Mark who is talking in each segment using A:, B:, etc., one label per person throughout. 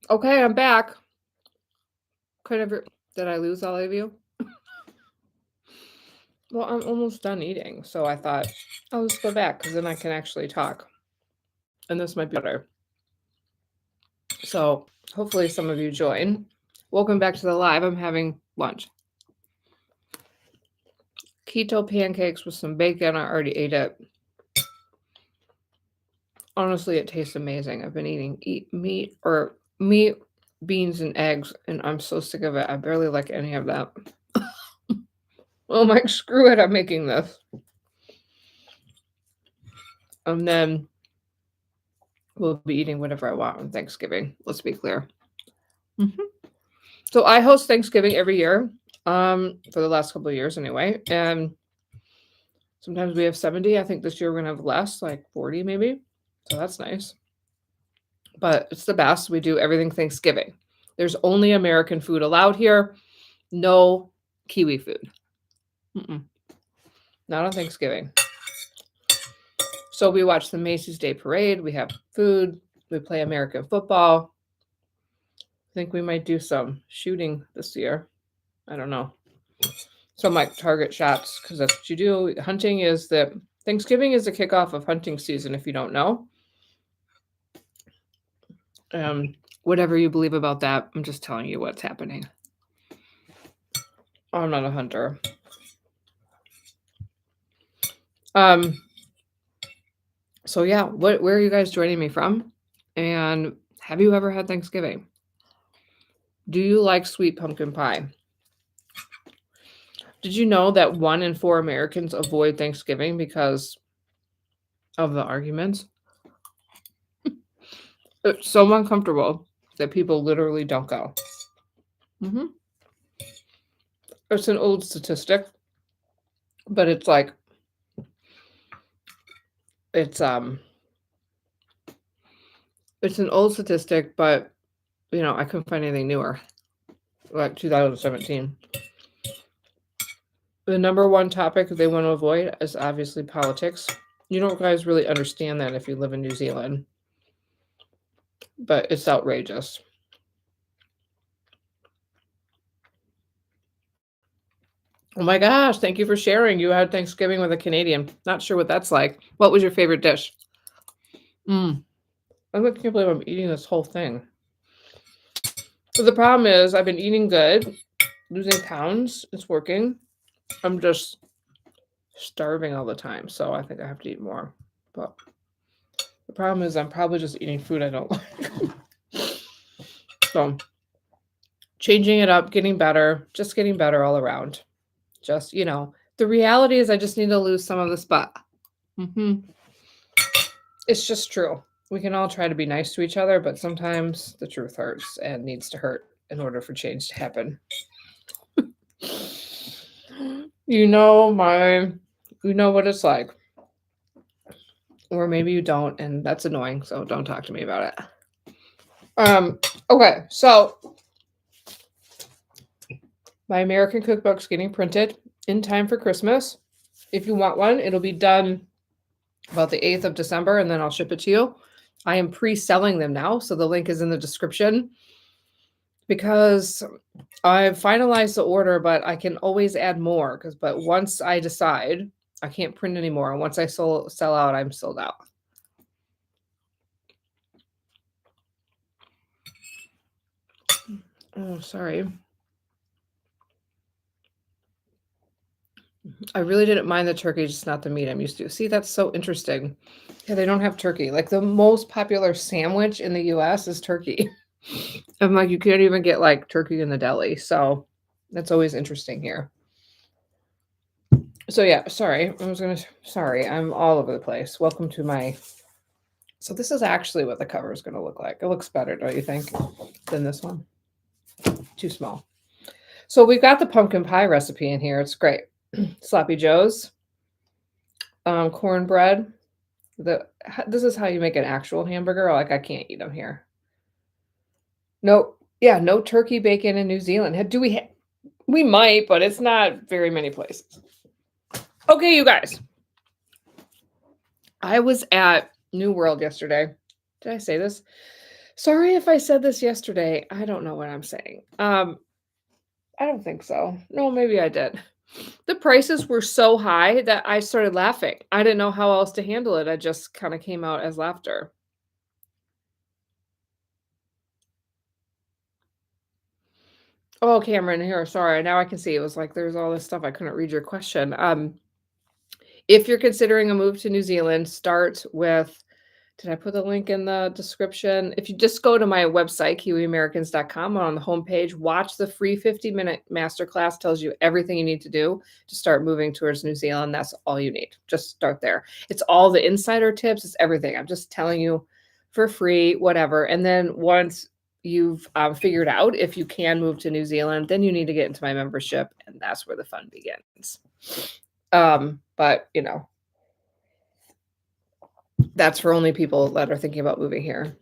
A: Okay, I'm back. Did I lose all of you? Well, I'm almost done eating, so I thought I'll just go back because then I can actually talk. And this might be better. So hopefully some of you join. Welcome back to the live. I'm having lunch. Keto pancakes with some bacon. I already ate it. Honestly, it tastes amazing. I've been eating meat, beans, and eggs, and I'm so sick of it. I barely like any of that. Oh my, screw it, I'm making this. And then we'll be eating whatever I want on Thanksgiving. Let's be clear. Mm-hmm. So I host Thanksgiving every year, for the last couple of years anyway. And sometimes we have 70. I think this year we're gonna have less, like 40 maybe. So that's nice. But it's the best. We do everything Thanksgiving. There's only American food allowed here. No Kiwi food. Mm-mm. Not on Thanksgiving. So we watch the Macy's Day Parade. We have food. We play American football. I think we might do some shooting this year. I don't know. Some like target shots because that's what you do. Hunting is Thanksgiving is the kickoff of hunting season. If you don't know, whatever you believe about that, I'm just telling you what's happening. I'm not a hunter. So yeah, where are you guys joining me from? And have you ever had Thanksgiving? Do you like sweet pumpkin pie? Did you know that 1 in 4 Americans avoid Thanksgiving because of the arguments? It's so uncomfortable that people literally don't go. Mm-hmm. It's an old statistic, but it's like it's an old statistic, but I couldn't find anything newer. Like 2017. The number one topic they want to avoid is obviously politics. You don't guys really understand that if you live in New Zealand, but it's outrageous. Oh my gosh, thank you for sharing. You had Thanksgiving with a Canadian. Not sure what that's like. What was your favorite dish? I can't believe I'm eating this whole thing. So the problem is I've been eating good, losing pounds. It's working. I'm just starving all the time, so I think I have to eat more. But the problem is I'm probably just eating food I don't like. So changing it up, getting better all around. Just, the reality is I just need to lose some of the spot. It's just true. We can all try to be nice to each other, but sometimes the truth hurts and needs to hurt in order for change to happen. You know what it's like. Or maybe you don't, and that's annoying, so don't talk to me about it. Okay, so my American cookbook's getting printed in time for Christmas. If you want one, it'll be done about the 8th of December, and then I'll ship it to you. I am pre-selling them now, so the link is in the description because I've finalized the order, but I can always add more but once I decide, I can't print anymore. And once I sell out, I'm sold out. Oh, sorry. I really didn't mind the turkey, just not the meat I'm used to. See, that's so interesting. Yeah, they don't have turkey. Like the most popular sandwich in the US is turkey. I'm like, you can't even get like turkey in the deli. So that's always interesting here. So yeah, sorry. I'm all over the place. Welcome to my. So this is actually what the cover is going to look like. It looks better, don't you think, than this one? Too small. So we've got the pumpkin pie recipe in here. It's great. Sloppy Joe's, cornbread. This is how you make an actual hamburger. Like I can't eat them here. No, yeah, no turkey bacon in New Zealand. Do we? We might, but it's not very many places. Okay, you guys. I was at New World yesterday. Did I say this? Sorry if I said this yesterday. I don't know what I'm saying. I don't think so. No, maybe I did. The prices were so high that I started laughing. I didn't know how else to handle it. I just kinda came out as laughter. Oh, Cameron, here, sorry, now I can see. It was like there's all this stuff, I couldn't read your question. If you're considering a move to New Zealand, start with did I put the link in the description? If you just go to my website, kiwiamericans.com, on the homepage, watch the free 50-minute masterclass, tells you everything you need to do to start moving towards New Zealand. That's all you need. Just start there. It's all the insider tips, it's everything. I'm just telling you for free, whatever. And then once you've figured out if you can move to New Zealand, then you need to get into my membership, and that's where the fun begins. But that's for only people that are thinking about moving here.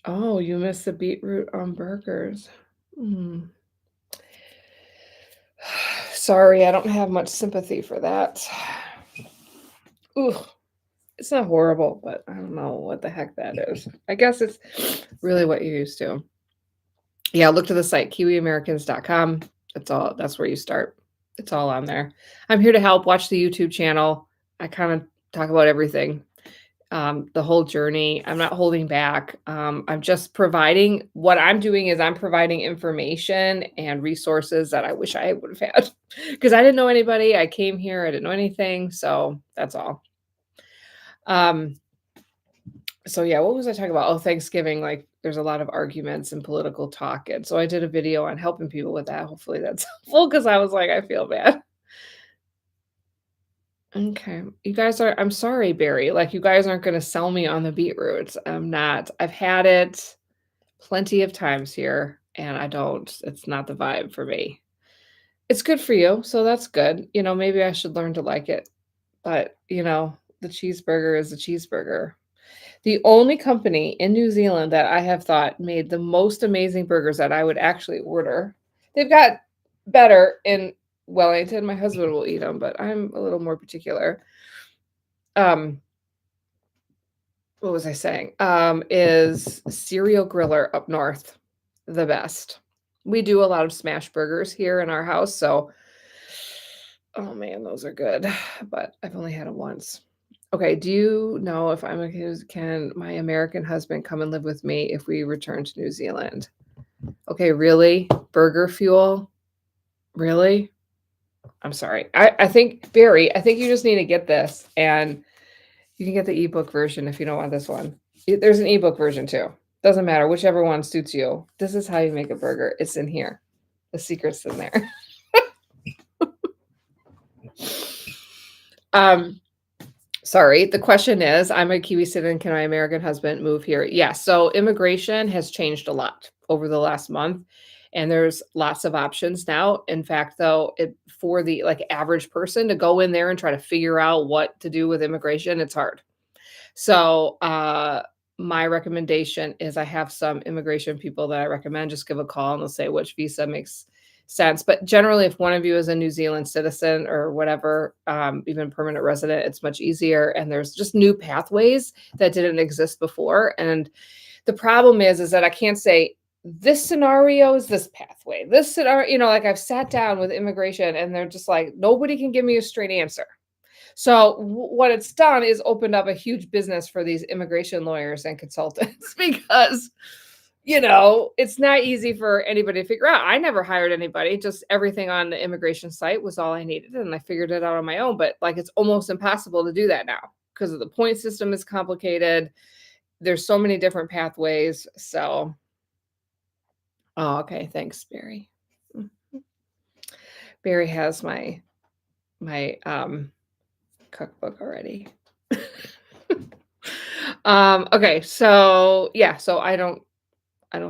A: Oh, you missed the beetroot on burgers. Mm. Sorry, I don't have much sympathy for that. Ooh, it's not horrible, but I don't know what the heck that is. I guess it's really what you're used to. Yeah, look to the site, kiwiamericans.com. That's where you start. It's all on there. I'm here to help. Watch the YouTube channel. I kind of talk about everything. The whole journey. I'm not holding back. I'm just providing what I'm doing is I'm providing information and resources that I wish I would have had because I didn't know anybody. I came here, I didn't know anything. So that's all. So yeah, what was I talking about? Oh, Thanksgiving. Like there's a lot of arguments and political talk. And so I did a video on helping people with that. Hopefully that's helpful because I was like, I feel bad. Okay. You guys are I'm sorry, Barry. Like you guys aren't gonna sell me on the beetroots. I'm not. I've had it plenty of times here and I don't. It's not the vibe for me. It's good for you, so that's good. Maybe I should learn to like it. But, the cheeseburger is a cheeseburger. The only company in New Zealand that I have thought made the most amazing burgers that I would actually order. They've got better in Wellington. My husband will eat them, but I'm a little more particular. Um, what was I saying? Is Cereal Griller up north the best? We do a lot of smash burgers here in our house, so oh man, those are good. But I've only had them once. Okay, do you know if can my American husband come and live with me if we return to New Zealand? Okay, really? Burger fuel? Really? I'm sorry. I think Barry, I think you just need to get this and you can get the ebook version if you don't want this one. There's an ebook version too. Doesn't matter, whichever one suits you. This is how you make a burger. It's in here. The secret's in there. um Sorry, the question is, I'm a Kiwi citizen, can my American husband move here? Yes, so immigration has changed a lot over the last month, and there's lots of options now. In fact, though, for the, like, average person to go in there and try to figure out what to do with immigration, it's hard. So, my recommendation is I have some immigration people that I recommend, just give a call and they'll say which visa makes sense. But generally, if one of you is a New Zealand citizen or whatever, even permanent resident, it's much easier. And there's just new pathways that didn't exist before. And the problem is that I can't say this scenario is this pathway. This scenario, like I've sat down with immigration and they're just like, nobody can give me a straight answer. So what it's done is opened up a huge business for these immigration lawyers and consultants because it's not easy for anybody to figure out. I never hired anybody. Just everything on the immigration site was all I needed and I figured it out on my own, but like it's almost impossible to do that now because of the point system is complicated. There's so many different pathways. So okay, thanks, Barry. Barry has my cookbook already. Okay, so yeah, so I don't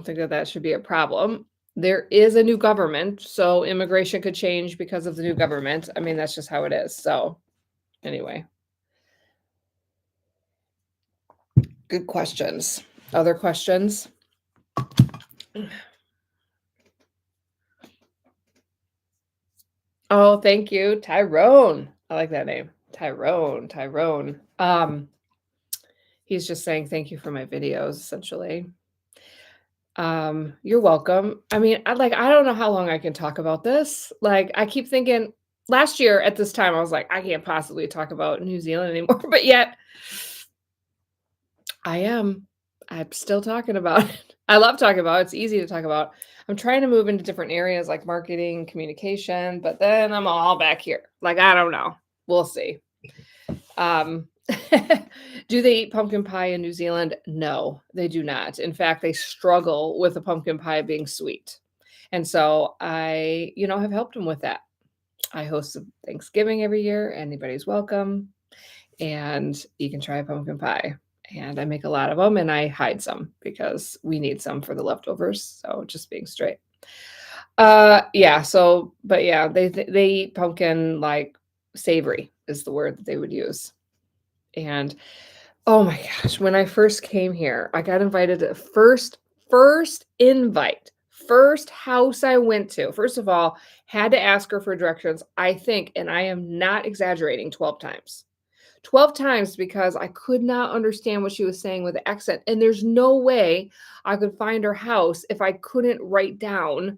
A: think that should be a problem. There is a new government, so immigration could change because of the new government. I mean, that's just how it is. So anyway. Good questions. Other questions? Oh, thank you. Tyrone. I like that name. Tyrone. He's just saying thank you for my videos, essentially. You're welcome. I mean, I don't know how long I can talk about this. Like, I keep thinking last year at this time, I was like, I can't possibly talk about New Zealand anymore, but yet I am. I'm still talking about it. I love talking about it. It's easy to talk about. I'm trying to move into different areas like marketing, communication, but then I'm all back here. Like, I don't know. We'll see. Um, do they eat pumpkin pie in New Zealand? No, they do not. In fact, they struggle with the pumpkin pie being sweet. And so I, have helped them with that. I host a Thanksgiving every year. Anybody's welcome. And you can try a pumpkin pie. And I make a lot of them and I hide some because we need some for the leftovers. So just being straight. Yeah, but yeah, they eat pumpkin like savory is the word that they would use. And oh my gosh, when I first came here, I got invited to first invite, first house I went to. First of all, had to ask her for directions, I think, and I am not exaggerating, 12 times. 12 times because I could not understand what she was saying with the accent. And there's no way I could find her house if I couldn't write down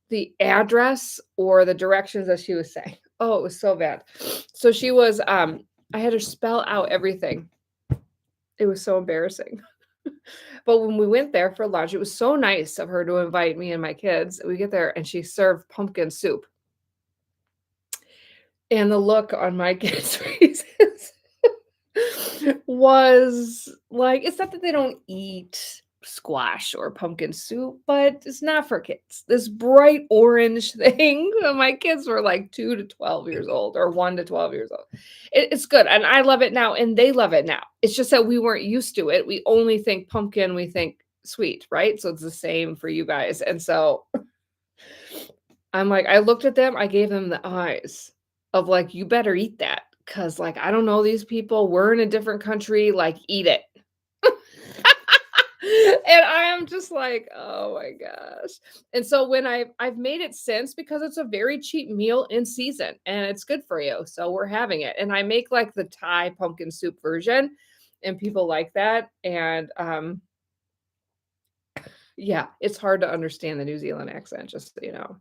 A: the address or the directions that she was saying. Oh, it was so bad. So she was, I had her spell out everything. It was so embarrassing. But when we went there for lunch, it was so nice of her to invite me and my kids. We get there and she served pumpkin soup. And the look on my kids' faces was like, it's not that they don't eat squash or pumpkin soup, but it's not for kids. This bright orange thing. My kids were like 2 to 12 years old or 1 to 12 years old. It's good. And I love it now. And they love it now. It's just that we weren't used to it. We only think pumpkin, we think sweet, right? So it's the same for you guys. And so I'm like, I looked at them, I gave them the eyes of like, you better eat that. Cause like, I don't know these people. We're in a different country, like, eat it. And I am just like, oh my gosh. And so when I've made it since because it's a very cheap meal in season and it's good for you. So we're having it. And I make like the Thai pumpkin soup version and people like that. And yeah, it's hard to understand the New Zealand accent, just so you know.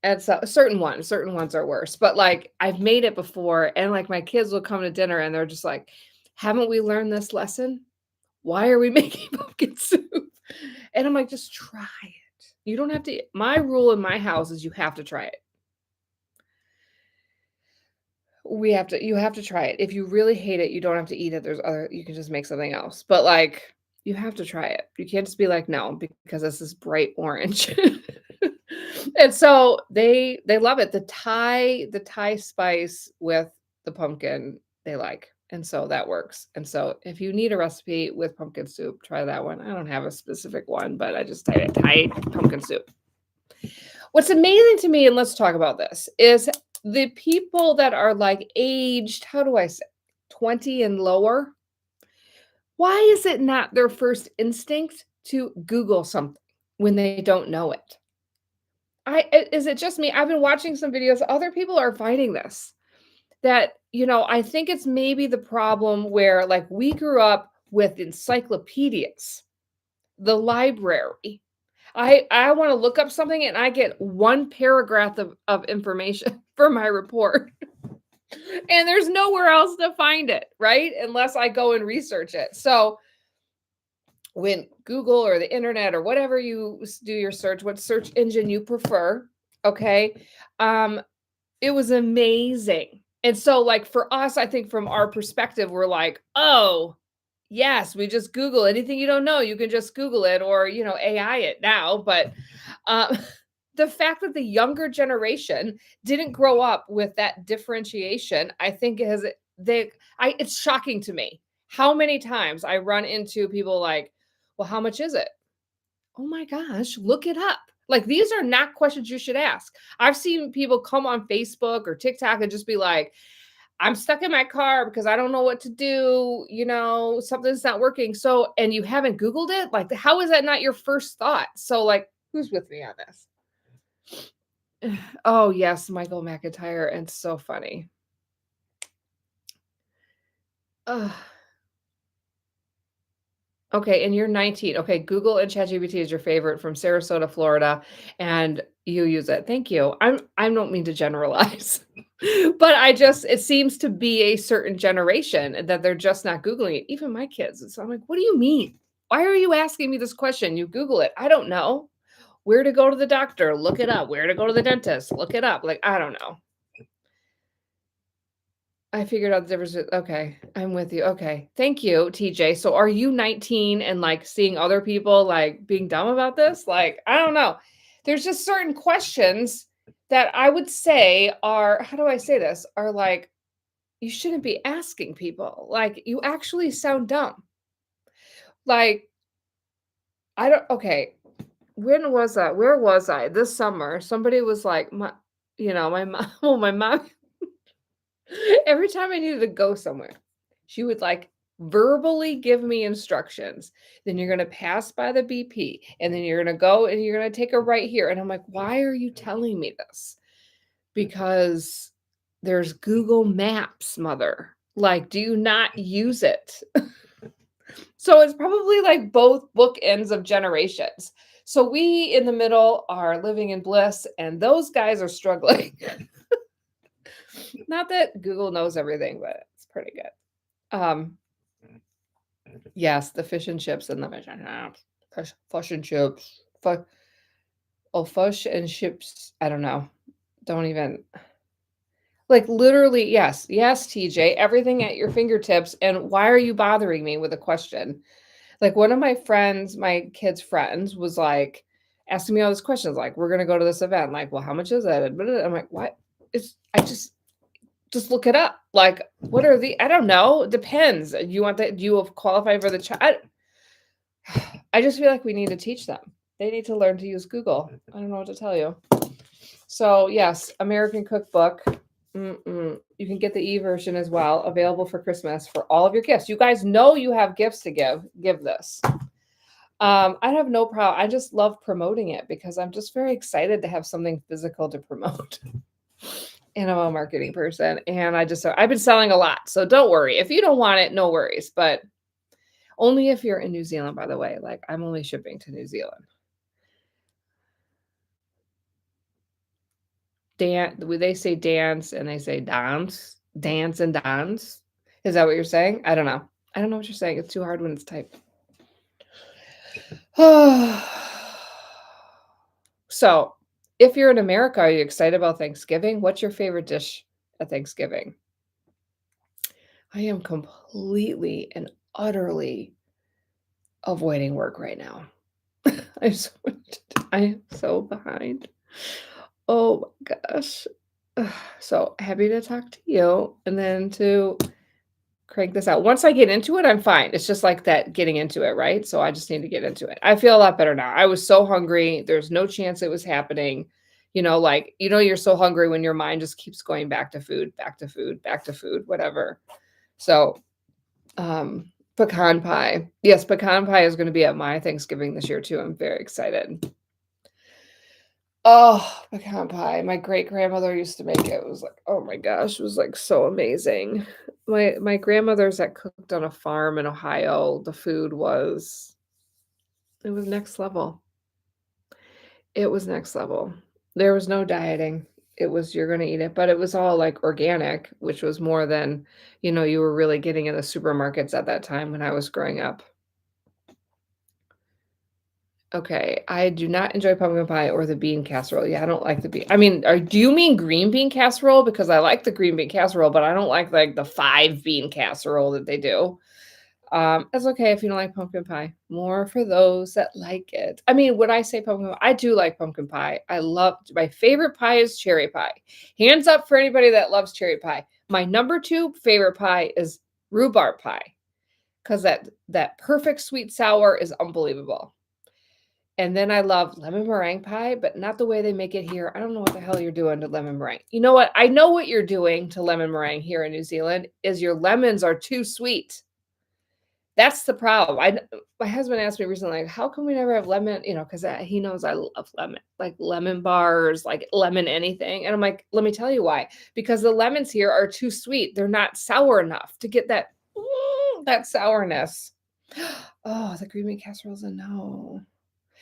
A: And so certain ones are worse, but like I've made it before and like my kids will come to dinner and they're just like, haven't we learned this lesson? Why are we making pumpkin soup? And I'm like, just try it. You don't have to. My rule in my house is you have to try it. You have to try it. If you really hate it, you don't have to eat it. You can just make something else. But like, you have to try it. You can't just be like, no, because this is bright orange. And so they love it. The Thai spice with the pumpkin they like. And so that works. And so if you need a recipe with pumpkin soup, try that one. I don't have a specific one, but I just typed Thai pumpkin soup. What's amazing to me, and let's talk about this, is the people that are like aged, how do I say, 20 and lower. Why is it not their first instinct to Google something when they don't know it? Is it just me? I've been watching some videos. Other people are fighting this. That, I think it's maybe the problem where like we grew up with encyclopedias, the library. I want to look up something and I get one paragraph of information for my report. And there's nowhere else to find it, right? Unless I go and research it. So when Google or the internet or whatever you do your search, what search engine you prefer, okay? It was amazing. And so like for us, I think from our perspective, we're like, oh, yes, we just Google anything you don't know, you can just Google it or, AI it now. But the fact that the younger generation didn't grow up with that differentiation, I think it's shocking to me how many times I run into people like, well, how much is it? Oh my gosh, look it up. Like, these are not questions you should ask. I've seen people come on Facebook or TikTok and just be like, I'm stuck in my car because I don't know what to do. Something's not working. So, and you haven't Googled it? Like, how is that not your first thought? So, like, who's with me on this? Oh, yes, Michael McIntyre. And so funny. Okay, and you're 19. Okay, Google and ChatGPT is your favorite from Sarasota, Florida, and you use it. Thank you. I don't mean to generalize, but it seems to be a certain generation that they're just not Googling it. Even my kids. And so I'm like, what do you mean? Why are you asking me this question? You Google it. I don't know. Where to go to the doctor? Look it up. Where to go to the dentist? Look it up. Like, I don't know. I figured out the difference. Okay, I'm with you. Okay. Thank you, TJ. So are you 19 and like seeing other people like being dumb about this? Like, I don't know. There's just certain questions that I would say are, how do I say this? Are like, you shouldn't be asking people. Like, you actually sound dumb. Like, I don't, okay. When was that? Where was I? This summer, somebody was like, my mom, well, my mom every time I needed to go somewhere, she would like verbally give me instructions. Then you're going to pass by the BP and then you're going to go and you're going to take a right here. And I'm like, why are you telling me this? Because there's Google Maps, mother. Like, do you not use it? So it's probably like both bookends of generations. So we in the middle are living in bliss, and those guys are struggling. Not that Google knows everything, but it's pretty good. Yes, the fish and chips and the fish and chips. Fish and chips. Fish and chips. I don't know. Don't even like literally, yes. Yes, TJ, everything at your fingertips. And why are you bothering me with a question? Like one of my friends, my kid's friends, was like asking me all these questions, like, we're gonna go to this event. Like, well, how much is it? I'm like, what? I just look it up. Like, what are I don't know. It depends. You want that? Do you qualify for the child? I just feel like we need to teach them. They need to learn to use Google. I don't know what to tell you. So yes, American Cookbook. You can get the e-version as well, available for Christmas for all of your gifts. You guys know you have gifts to give. Give this. I have no problem. I just love promoting it because I'm just very excited to have something physical to promote. And I'm a marketing person, and I've been selling a lot. So don't worry. If you don't want it, no worries. But only if you're in New Zealand, by the way. Like, I'm only shipping to New Zealand. They say dance and they say dance, dance and dance. Is that what you're saying? I don't know. I don't know what you're saying. It's too hard when it's typed. So, if you're in America, are you excited about Thanksgiving? What's your favorite dish at Thanksgiving? I am completely and utterly avoiding work right now. I'm so, I am so behind. Oh my gosh. So happy to talk to you and then to crank this out. Once I get into it, I'm fine. It's just like that getting into it, right? So I just need to get into it. I feel a lot better now. I was so hungry. There's no chance it was happening. Like, you're so hungry when your mind just keeps going back to food, back to food, back to food, whatever. So, pecan pie. Yes, pecan pie is going to be at my Thanksgiving this year too. I'm very excited. Oh, pecan pie. My great-grandmother used to make it. It was like, oh my gosh, it was like so amazing. My grandmother's that cooked on a farm in Ohio. The food was next level. It was next level. There was no dieting. It was you're gonna eat it, but it was all like organic, which was more than, you were really getting in the supermarkets at that time when I was growing up. Okay, I do not enjoy pumpkin pie or the bean casserole. Yeah, I don't like the bean. I mean, do you mean green bean casserole? Because I like the green bean casserole, but I don't like the 5 bean casserole that they do. It's okay if you don't like pumpkin pie. More for those that like it. I mean, when I say pumpkin pie, I do like pumpkin pie. My favorite pie is cherry pie. Hands up for anybody that loves cherry pie. My number 2 favorite pie is rhubarb pie because that perfect sweet sour is unbelievable. And then I love lemon meringue pie, but not the way they make it here. I don't know what the hell you're doing to lemon meringue. You know what? I know what you're doing to lemon meringue here in New Zealand is your lemons are too sweet. That's the problem. My husband asked me recently, like, how come we never have lemon? Because he knows I love lemon, like lemon bars, like lemon anything. And I'm like, let me tell you why. Because the lemons here are too sweet. They're not sour enough to get that sourness. Oh, the green bean casserole's a no.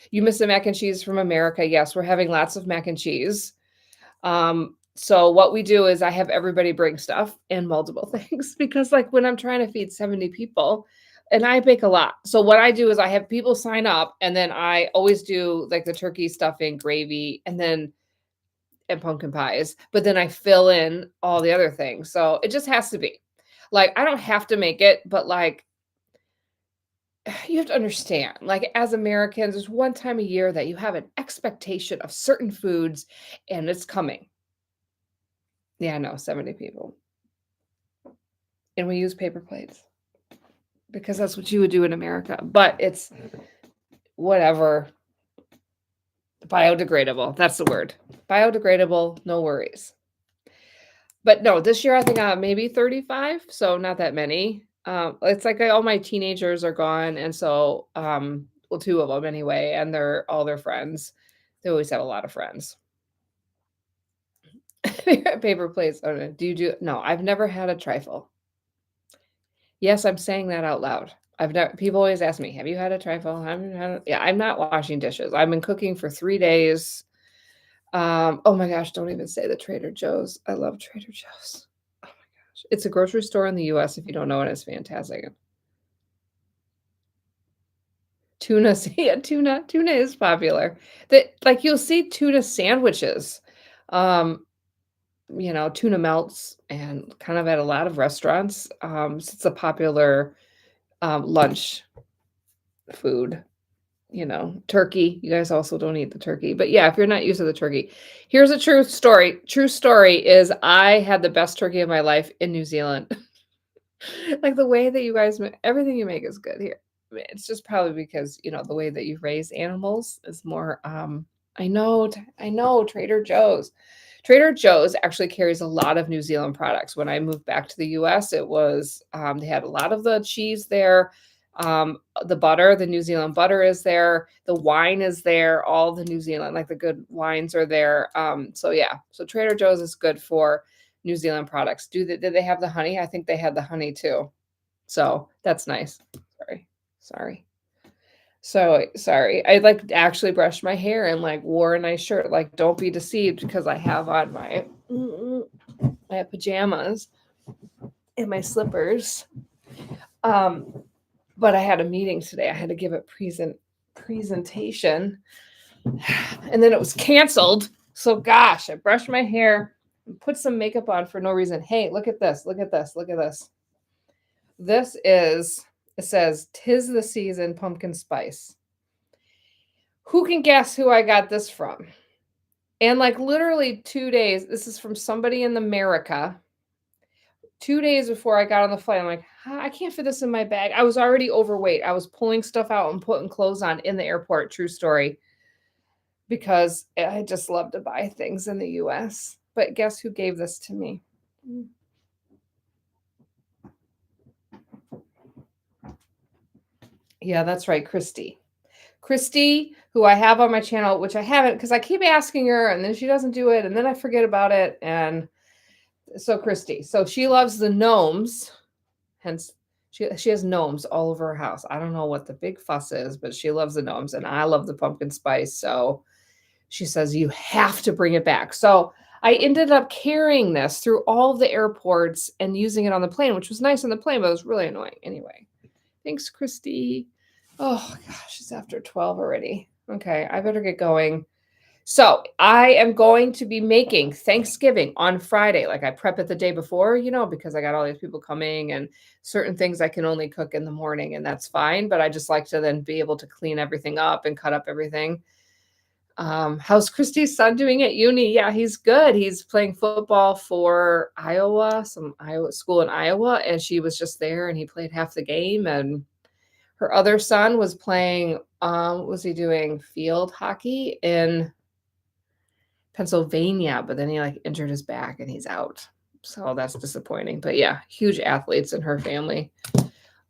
A: You miss the mac and cheese from America. Yes, we're having lots of mac and cheese. So what we do is I have everybody bring stuff and multiple things because like when I'm trying to feed 70 people and I bake a lot. So what I do is I have people sign up and then I always do like the turkey stuffing, gravy, and pumpkin pies, but then I fill in all the other things. So it just has to be. Like I don't have to make it, but like you have to understand, like as Americans, there's one time a year that you have an expectation of certain foods and it's coming. Yeah, no, 70 people. And we use paper plates because that's what you would do in America. But it's whatever. Biodegradable. That's the word. Biodegradable, no worries. But no, this year I think maybe 35, so not that many. It's like all my teenagers are gone, and so well, two of them anyway, and they're all their friends. They always have a lot of friends. Paper plates. Oh, no. Do you do? No, I've never had a trifle. Yes, I'm saying that out loud. I've never. People always ask me, "Have you had a trifle?" I haven't had. Yeah, I'm not washing dishes. I've been cooking for 3 days. Oh my gosh, don't even say the Trader Joe's. I love Trader Joe's. Oh my gosh. It's a grocery store in the US if you don't know it, it's fantastic. Tuna, yeah, tuna is popular. That like you'll see tuna sandwiches. Um, tuna melts and kind of at a lot of restaurants. So it's a popular lunch food. Turkey. You guys also don't eat the turkey. But yeah, if you're not used to the turkey, here's a true story. True story is I had the best turkey of my life in New Zealand. Like the way that you guys make everything you make is good here. I mean, it's just probably because, the way that you raise animals is more I know Trader Joe's. Trader Joe's actually carries a lot of New Zealand products. When I moved back to the US, it was they had a lot of the cheese there. The butter, the New Zealand butter is there. The wine is there. All the New Zealand, like the good wines are there. So yeah, so Trader Joe's is good for New Zealand products. Did they have the honey? I think they had the honey too. So that's nice. Sorry. So sorry. I like actually brushed my hair and like wore a nice shirt. Like, don't be deceived because I have on my pajamas and my slippers. But I had a meeting today. I had to give a presentation, and then it was canceled. So gosh, I brushed my hair and put some makeup on for no reason. Hey, look at this. Look at this. Look at this. It says, "'Tis the season pumpkin spice." Who can guess who I got this from? And like literally 2 days, this is from somebody in America. 2 days before I got on the flight, I'm like, I can't fit this in my bag. I was already overweight. I was pulling stuff out and putting clothes on in the airport. True story. Because I just love to buy things in the US. But guess who gave this to me? Yeah, that's right, Christy. Christy, who I have on my channel, which I haven't because I keep asking her and then she doesn't do it and then I forget about it. And so Christy, so she loves the gnomes, hence she has gnomes all over her house. I don't know what the big fuss is, but she loves the gnomes and I love the pumpkin spice. So she says, you have to bring it back. So I ended up carrying this through all of the airports and using it on the plane, which was nice on the plane, but it was really annoying. Anyway, thanks, Christy. Oh gosh, it's after 12 already. Okay, I better get going. So I am going to be making Thanksgiving on Friday. Like I prep it the day before, because I got all these people coming and certain things I can only cook in the morning and that's fine. But I just like to then be able to clean everything up and cut up everything. How's Christy's son doing at uni? Yeah, he's good. He's playing football for Iowa, some Iowa school in Iowa. And she was just there and he played half the game. And her other son was playing, was he doing field hockey in Pennsylvania, but then he like injured his back and he's out. So that's disappointing. But yeah, huge athletes in her family.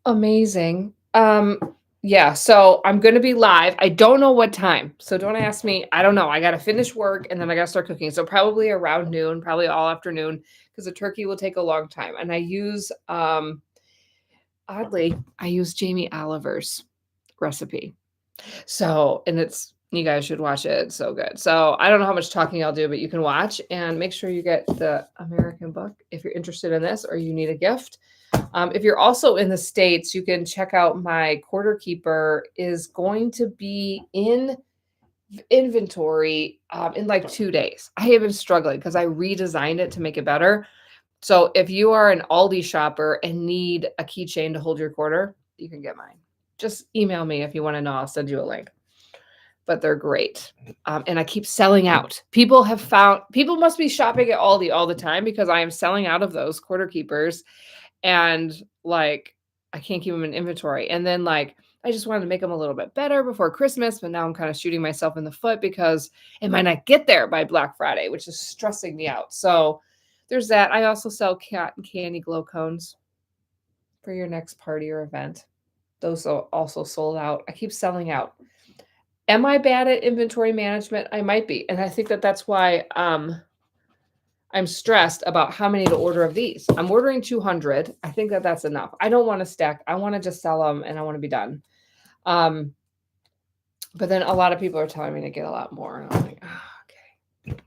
A: Amazing. Yeah, so I'm going to be live. I don't know what time. So don't ask me. I don't know. I got to finish work and then I got to start cooking. So probably around noon, probably all afternoon because the turkey will take a long time. And I use oddly, I use Jamie Oliver's recipe. So, and you guys should watch it. It's so good. So, I don't know how much talking I'll do, but you can watch and make sure you get the American book if you're interested in this or you need a gift. If you're also in the States, you can check out my Quarter Keeper is going to be in inventory in like 2 days. I have been struggling because I redesigned it to make it better. So if you are an Aldi shopper and need a keychain to hold your quarter, you can get mine. Just email me if you want to know. I'll send you a link. But they're great. And I keep selling out. People must be shopping at Aldi all the time because I am selling out of those quarter keepers. And like, I can't keep them in inventory. And then like, I just wanted to make them a little bit better before Christmas, but now I'm kind of shooting myself in the foot because it might not get there by Black Friday, which is stressing me out. So there's that. I also sell cat and candy glow cones for your next party or event. Those are also sold out. I keep selling out. Am I bad at inventory management? I might be. And I think that that's why I'm stressed about how many to order of these. I'm ordering 200. I think that that's enough. I don't want to stack. I want to just sell them and I want to be done. But then a lot of people are telling me to get a lot more. And I'm like, oh, okay.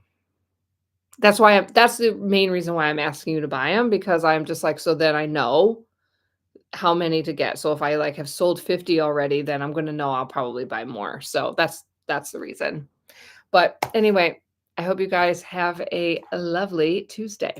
A: That's the main reason why I'm asking you to buy them, because I'm just like, so then I know how many to get. So if I like have sold 50 already, then I'm going to know I'll probably buy more. So that's the reason. But anyway, I hope you guys have a lovely Tuesday.